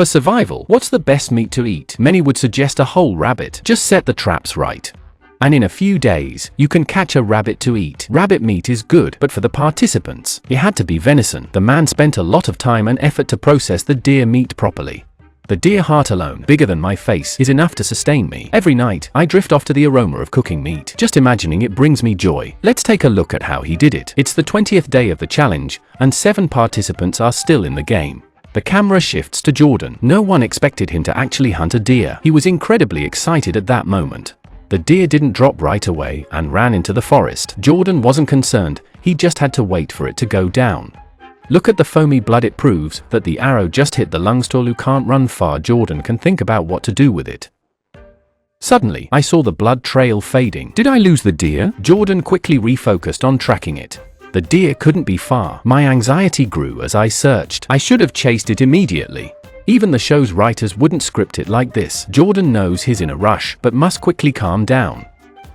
For survival, what's the best meat to eat? Many would suggest a whole rabbit. Just set the traps right, and in a few days, you can catch a rabbit to eat. Rabbit meat is good, but for the participants, it had to be venison. The man spent a lot of time and effort to process the deer meat properly. The deer heart alone, bigger than my face, is enough to sustain me. Every night, I drift off to the aroma of cooking meat. Just imagining it brings me joy. Let's take a look at how he did it. It's the 20th day of the challenge, and 7 participants are still in the game. The camera shifts to Jordan. No one expected him to actually hunt a deer. He was incredibly excited at that moment. The deer didn't drop right away and ran into the forest. Jordan wasn't concerned, he just had to wait for it to go down. Look at the foamy blood, it proves that the arrow just hit the lungstall who can't run far. Jordan can think about what to do with it. Suddenly, I saw the blood trail fading. Did I lose the deer? Jordan quickly refocused on tracking it. The deer couldn't be far. My anxiety grew as I searched. I should have chased it immediately. Even the show's writers wouldn't script it like this. Jordan knows he's in a rush, but must quickly calm down.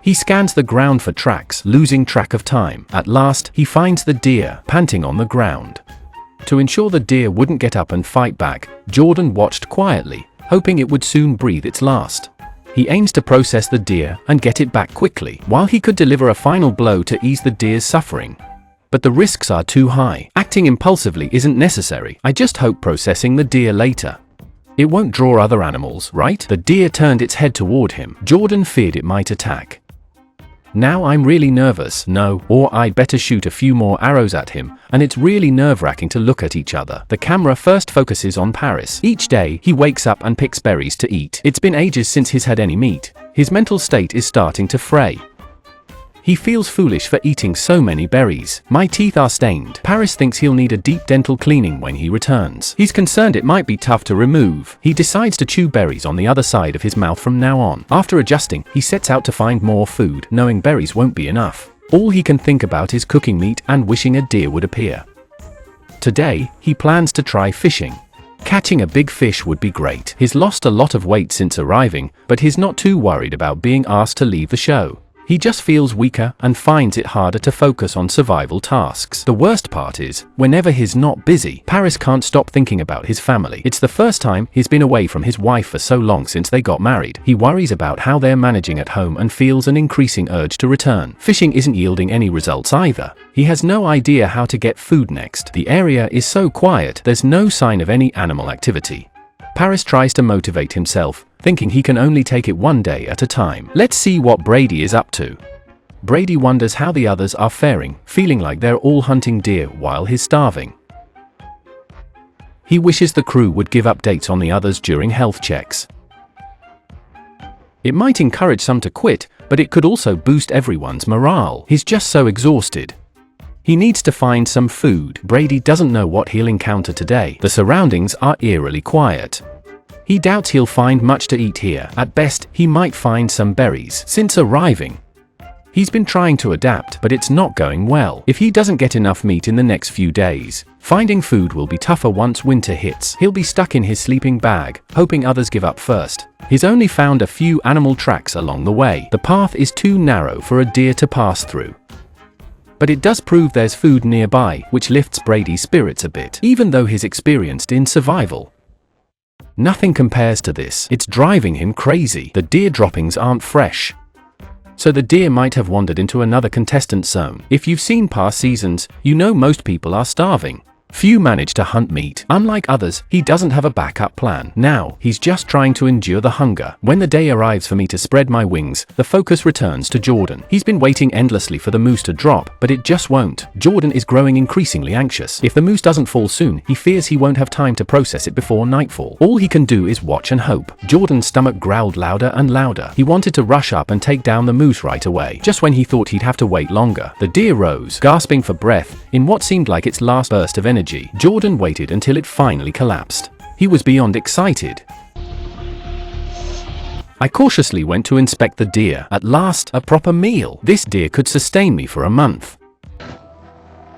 He scans the ground for tracks, losing track of time. At last, he finds the deer, panting on the ground. To ensure the deer wouldn't get up and fight back, Jordan watched quietly, hoping it would soon breathe its last. He aims to process the deer and get it back quickly, while he could deliver a final blow to ease the deer's suffering. But the risks are too high. Acting impulsively isn't necessary. I just hope processing the deer later. It won't draw other animals, right? The deer turned its head toward him. Jordan feared it might attack. Now I'm really nervous. No, or I'd better shoot a few more arrows at him, and it's really nerve-wracking to look at each other. The camera first focuses on Paris. Each day, he wakes up and picks berries to eat. It's been ages since he's had any meat. His mental state is starting to fray. He feels foolish for eating so many berries. My teeth are stained. Paris thinks he'll need a deep dental cleaning when he returns. He's concerned it might be tough to remove. He decides to chew berries on the other side of his mouth from now on. After adjusting, he sets out to find more food, knowing berries won't be enough. All he can think about is cooking meat and wishing a deer would appear. Today, he plans to try fishing. Catching a big fish would be great. He's lost a lot of weight since arriving, but he's not too worried about being asked to leave the show. He just feels weaker and finds it harder to focus on survival tasks. The worst part is, whenever he's not busy, Paris can't stop thinking about his family. It's the first time he's been away from his wife for so long since they got married. He worries about how they're managing at home and feels an increasing urge to return. Fishing isn't yielding any results either. He has no idea how to get food next. The area is so quiet, there's no sign of any animal activity. Paris tries to motivate himself, thinking he can only take it one day at a time. Let's see what Brady is up to. Brady wonders how the others are faring, feeling like they're all hunting deer while he's starving. He wishes the crew would give updates on the others during health checks. It might encourage some to quit, but it could also boost everyone's morale. He's just so exhausted. He needs to find some food. Brady doesn't know what he'll encounter today. The surroundings are eerily quiet. He doubts he'll find much to eat here. At best, he might find some berries. Since arriving, he's been trying to adapt, but it's not going well. If he doesn't get enough meat in the next few days, finding food will be tougher once winter hits. He'll be stuck in his sleeping bag, hoping others give up first. He's only found a few animal tracks along the way. The path is too narrow for a deer to pass through. But it does prove there's food nearby, which lifts Brady's spirits a bit, even though he's experienced in survival. Nothing compares to this. It's driving him crazy. The deer droppings aren't fresh. So the deer might have wandered into another contestant zone. If you've seen past seasons, you know most people are starving. Few manage to hunt meat. Unlike others, he doesn't have a backup plan. Now, he's just trying to endure the hunger. When the day arrives for me to spread my wings, the focus returns to Jordan. He's been waiting endlessly for the moose to drop, but it just won't. Jordan is growing increasingly anxious. If the moose doesn't fall soon, he fears he won't have time to process it before nightfall. All he can do is watch and hope. Jordan's stomach growled louder and louder. He wanted to rush up and take down the moose right away. Just when he thought he'd have to wait longer, the deer rose, gasping for breath, in what seemed like its last burst of energy. Jordan waited until it finally collapsed. He was beyond excited. I cautiously went to inspect the deer. At last, a proper meal. This deer could sustain me for a month.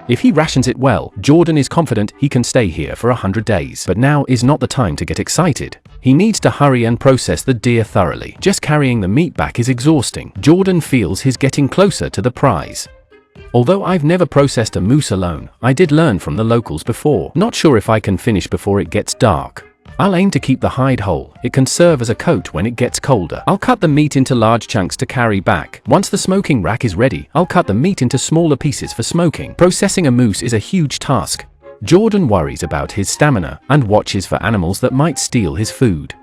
If he rations it well, Jordan is confident he can stay here for 100 days. But now is not the time to get excited. He needs to hurry and process the deer thoroughly. Just carrying the meat back is exhausting. Jordan feels he's getting closer to the prize. Although I've never processed a moose alone, I did learn from the locals before. Not sure if I can finish before it gets dark. I'll aim to keep the hide whole. It can serve as a coat when it gets colder. I'll cut the meat into large chunks to carry back. Once the smoking rack is ready, I'll cut the meat into smaller pieces for smoking. Processing a moose is a huge task. Jordan worries about his stamina and watches for animals that might steal his food.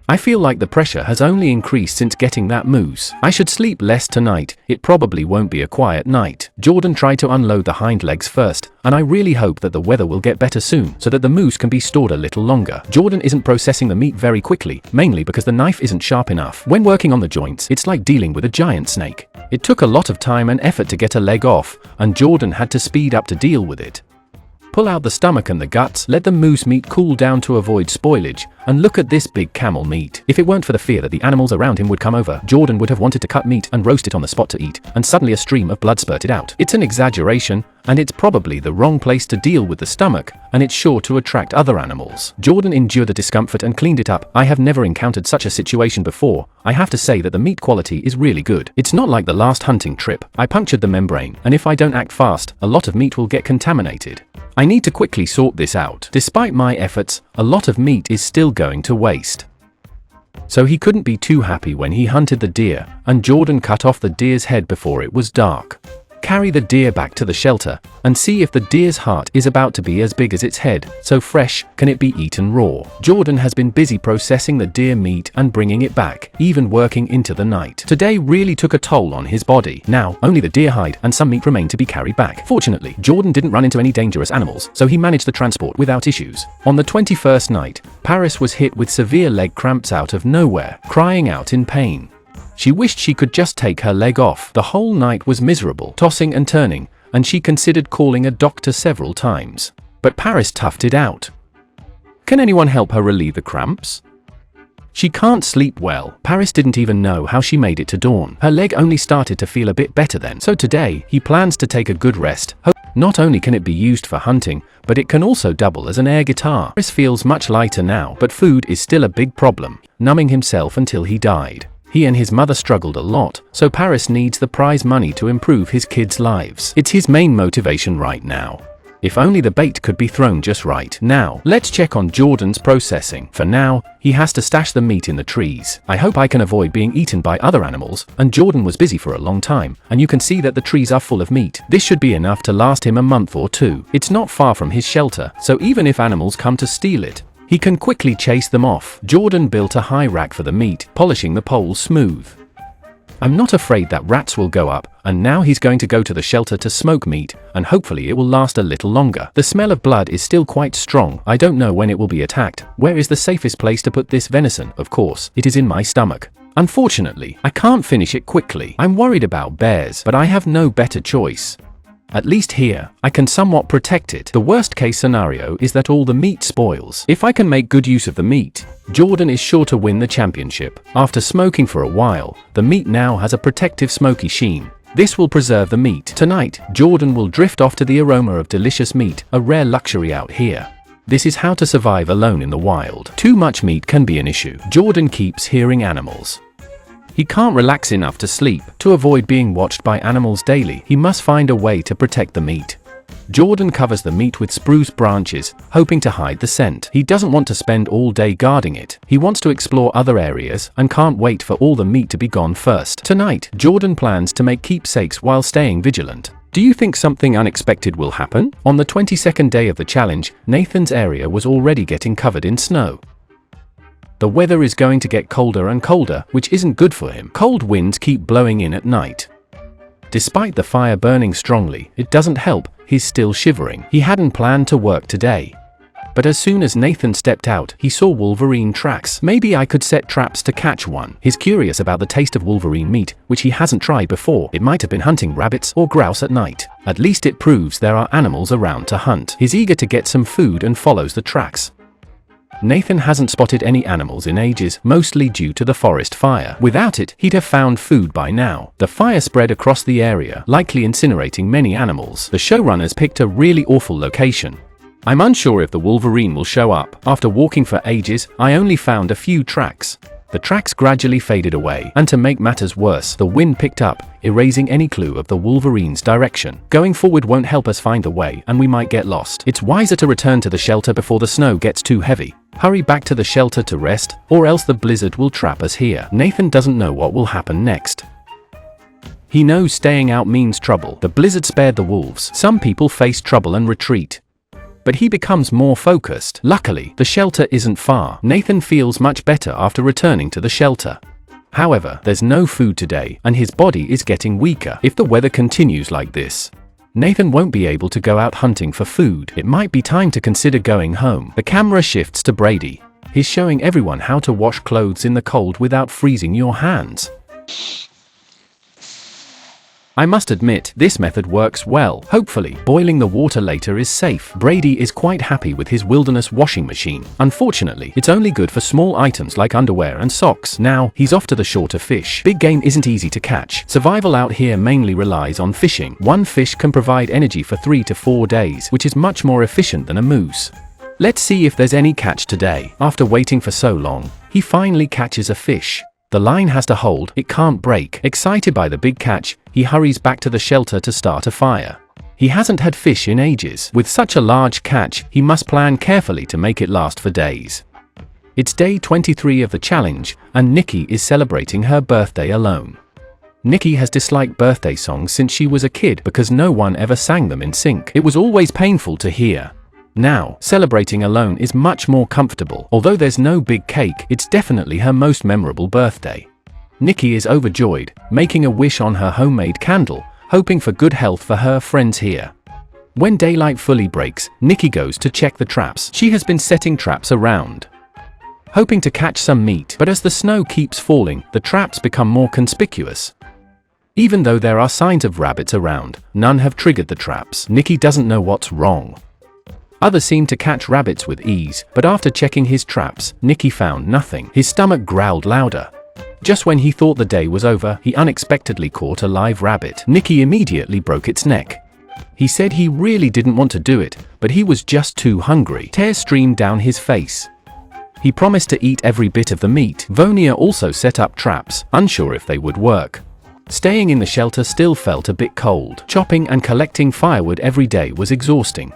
I feel like the pressure has only increased since getting that moose. I should sleep less tonight. It probably won't be a quiet night. Jordan tried to unload the hind legs first, and I really hope that the weather will get better soon so that the moose can be stored a little longer. Jordan isn't processing the meat very quickly, mainly because the knife isn't sharp enough. When working on the joints, it's like dealing with a giant snake. It took a lot of time and effort to get a leg off, and Jordan had to speed up to deal with it. Pull out the stomach and the guts, let the moose meat cool down to avoid spoilage, and look at this big camel meat. If it weren't for the fear that the animals around him would come over, Jordan would have wanted to cut meat and roast it on the spot to eat, and suddenly a stream of blood spurted out. It's an exaggeration, and it's probably the wrong place to deal with the stomach, and it's sure to attract other animals. Jordan endured the discomfort and cleaned it up. I have never encountered such a situation before. I have to say that the meat quality is really good. It's not like the last hunting trip. I punctured the membrane, and if I don't act fast, a lot of meat will get contaminated. I need to quickly sort this out. Despite my efforts, a lot of meat is still going to waste. So he couldn't be too happy when he hunted the deer, and Jordan cut off the deer's head before it was dark. Carry the deer back to the shelter and see if the deer's heart is about to be as big as its head. So fresh, can it be eaten raw? Jordan has been busy processing the deer meat and bringing it back, even working into the night. Today really took a toll on his body. Now, only the deer hide and some meat remain to be carried back. Fortunately, Jordan didn't run into any dangerous animals, so he managed the transport without issues. On the 21st night, Paris was hit with severe leg cramps out of nowhere, crying out in pain. She wished she could just take her leg off. The whole night was miserable, tossing and turning, and she considered calling a doctor several times. But Paris toughed it out. Can anyone help her relieve the cramps? She can't sleep well. Paris didn't even know how she made it to dawn. Her leg only started to feel a bit better then. So today, he plans to take a good rest. Not only can it be used for hunting, but it can also double as an air guitar. Paris feels much lighter now, but food is still a big problem, numbing himself until he died. He and his mother struggled a lot, so Paris needs the prize money to improve his kids' lives. It's his main motivation right now. If only the bait could be thrown just right. Now, let's check on Jordan's processing. For now, he has to stash the meat in the trees. I hope I can avoid being eaten by other animals, and Jordan was busy for a long time, and you can see that the trees are full of meat. This should be enough to last him a month or two. It's not far from his shelter, so even if animals come to steal it, he can quickly chase them off. Jordan built a high rack for the meat, polishing the poles smooth. I'm not afraid that rats will go up, and now he's going to go to the shelter to smoke meat, and hopefully it will last a little longer. The smell of blood is still quite strong. I don't know when it will be attacked. Where is the safest place to put this venison? Of course, it is in my stomach. Unfortunately, I can't finish it quickly. I'm worried about bears, but I have no better choice. At least here, I can somewhat protect it. The worst case scenario is that all the meat spoils. If I can make good use of the meat, Jordan is sure to win the championship. After smoking for a while, the meat now has a protective smoky sheen. This will preserve the meat. Tonight, Jordan will drift off to the aroma of delicious meat, a rare luxury out here. This is how to survive alone in the wild. Too much meat can be an issue. Jordan keeps hearing animals. He can't relax enough to sleep. To avoid being watched by animals daily, he must find a way to protect the meat. Jordan covers the meat with spruce branches, hoping to hide the scent. He doesn't want to spend all day guarding it. He wants to explore other areas and can't wait for all the meat to be gone first. Tonight, Jordan plans to make keepsakes while staying vigilant. Do you think something unexpected will happen? On the 22nd day of the challenge, Nathan's area was already getting covered in snow. The weather is going to get colder and colder, which isn't good for him. Cold winds keep blowing in at night. Despite the fire burning strongly, it doesn't help. He's still shivering. He hadn't planned to work today. But as soon as Nathan stepped out, he saw wolverine tracks. Maybe I could set traps to catch one. He's curious about the taste of wolverine meat, which he hasn't tried before. It might have been hunting rabbits or grouse at night. At least it proves there are animals around to hunt. He's eager to get some food and follows the tracks. Nathan hasn't spotted any animals in ages, mostly due to the forest fire. Without it, he'd have found food by now. The fire spread across the area, likely incinerating many animals. The showrunners picked a really awful location. I'm unsure if the wolverine will show up. After walking for ages, I only found a few tracks. The tracks gradually faded away, and to make matters worse, the wind picked up, erasing any clue of the wolverine's direction. Going forward won't help us find the way, and we might get lost. It's wiser to return to the shelter before the snow gets too heavy. Hurry back to the shelter to rest, or else the blizzard will trap us here. Nathan doesn't know what will happen next. He knows staying out means trouble. The blizzard spared the wolves. Some people face trouble and retreat, but he becomes more focused. Luckily, the shelter isn't far. Nathan feels much better after returning to the shelter. However, there's no food today, and his body is getting weaker. If the weather continues like this, Nathan won't be able to go out hunting for food. It might be time to consider going home. The camera shifts to Brady. He's showing everyone how to wash clothes in the cold without freezing your hands. I must admit, this method works well. Hopefully, boiling the water later is safe. Brady is quite happy with his wilderness washing machine. Unfortunately, it's only good for small items like underwear and socks. Now, he's off to the shore to fish. Big game isn't easy to catch. Survival out here mainly relies on fishing. One fish can provide energy for 3 to 4 days, which is much more efficient than a moose. Let's see if there's any catch today. After waiting for so long, he finally catches a fish. The line has to hold, it can't break. Excited by the big catch, he hurries back to the shelter to start a fire. He hasn't had fish in ages. With such a large catch, he must plan carefully to make it last for days. It's day 23 of the challenge, and Nikki is celebrating her birthday alone. Nikki has disliked birthday songs since she was a kid because no one ever sang them in sync. It was always painful to hear. Now, celebrating alone is much more comfortable. Although there's no big cake, it's definitely her most memorable birthday. Nikki is overjoyed, making a wish on her homemade candle, hoping for good health for her friends here. When daylight fully breaks, Nikki goes to check the traps. She has been setting traps around, hoping to catch some meat, but as the snow keeps falling, the traps become more conspicuous. Even though there are signs of rabbits around, none have triggered the traps. Nikki doesn't know what's wrong. Others seem to catch rabbits with ease, but after checking his traps, Nikki found nothing. His stomach growled louder. Just when he thought the day was over, he unexpectedly caught a live rabbit. Nikki immediately broke its neck. He said he really didn't want to do it, but he was just too hungry. Tears streamed down his face. He promised to eat every bit of the meat. Vonia also set up traps, unsure if they would work. Staying in the shelter still felt a bit cold. Chopping and collecting firewood every day was exhausting.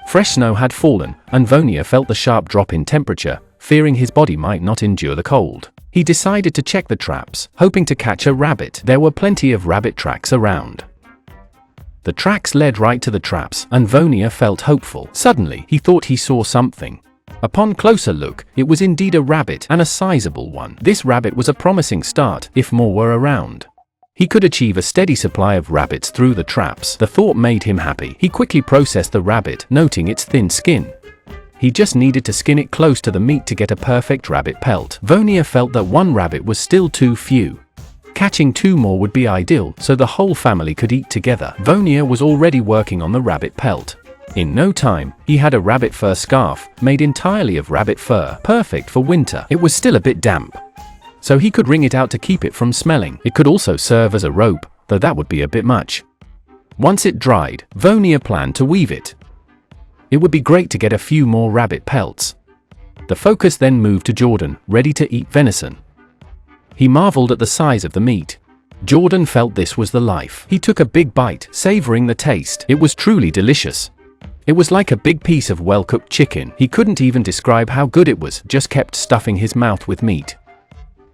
Fresh snow had fallen, and Vonia felt the sharp drop in temperature, fearing his body might not endure the cold. He decided to check the traps, hoping to catch a rabbit. There were plenty of rabbit tracks around. The tracks led right to the traps, and Vonia felt hopeful. Suddenly, he thought he saw something. Upon closer look, it was indeed a rabbit, and a sizable one. This rabbit was a promising start, if more were around. He could achieve a steady supply of rabbits through the traps. The thought made him happy. He quickly processed the rabbit, noting its thin skin. He just needed to skin it close to the meat to get a perfect rabbit pelt. Vonia felt that one rabbit was still too few. Catching 2 more would be ideal, so the whole family could eat together. Vonia was already working on the rabbit pelt. In no time, he had a rabbit fur scarf, made entirely of rabbit fur, perfect for winter. It was still a bit damp, so he could wring it out to keep it from smelling. It could also serve as a rope, though that would be a bit much. Once it dried, Vonia planned to weave it. It would be great to get a few more rabbit pelts. The focus then moved to Jordan, ready to eat venison. He marveled at the size of the meat. Jordan felt this was the life. He took a big bite, savoring the taste. It was truly delicious. It was like a big piece of well-cooked chicken. He couldn't even describe how good it was, just kept stuffing his mouth with meat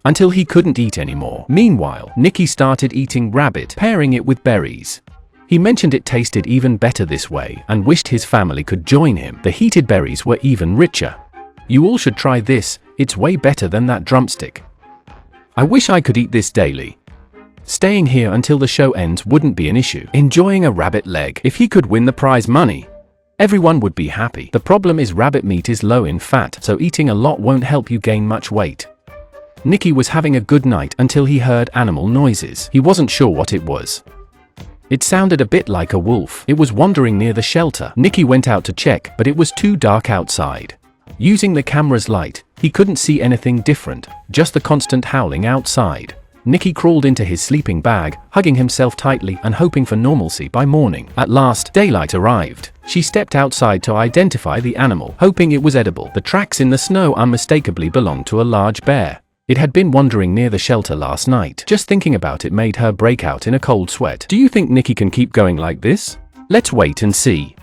until he couldn't eat anymore. Meanwhile, Nikki started eating rabbit, pairing it with berries. He mentioned it tasted even better this way, and wished his family could join him. The heated berries were even richer. You all should try this, it's way better than that drumstick. I wish I could eat this daily. Staying here until the show ends wouldn't be an issue. Enjoying a rabbit leg. If he could win the prize money, everyone would be happy. The problem is rabbit meat is low in fat, so eating a lot won't help you gain much weight. Nikki was having a good night until he heard animal noises. He wasn't sure what it was. It sounded a bit like a wolf. It was wandering near the shelter. Nikki went out to check, but it was too dark outside. Using the camera's light, he couldn't see anything different, just the constant howling outside. Nikki crawled into his sleeping bag, hugging himself tightly and hoping for normalcy by morning. At last, daylight arrived. She stepped outside to identify the animal, hoping it was edible. The tracks in the snow unmistakably belonged to a large bear. It had been wandering near the shelter last night. Just thinking about it made her break out in a cold sweat. Do you think Nikki can keep going like this? Let's wait and see.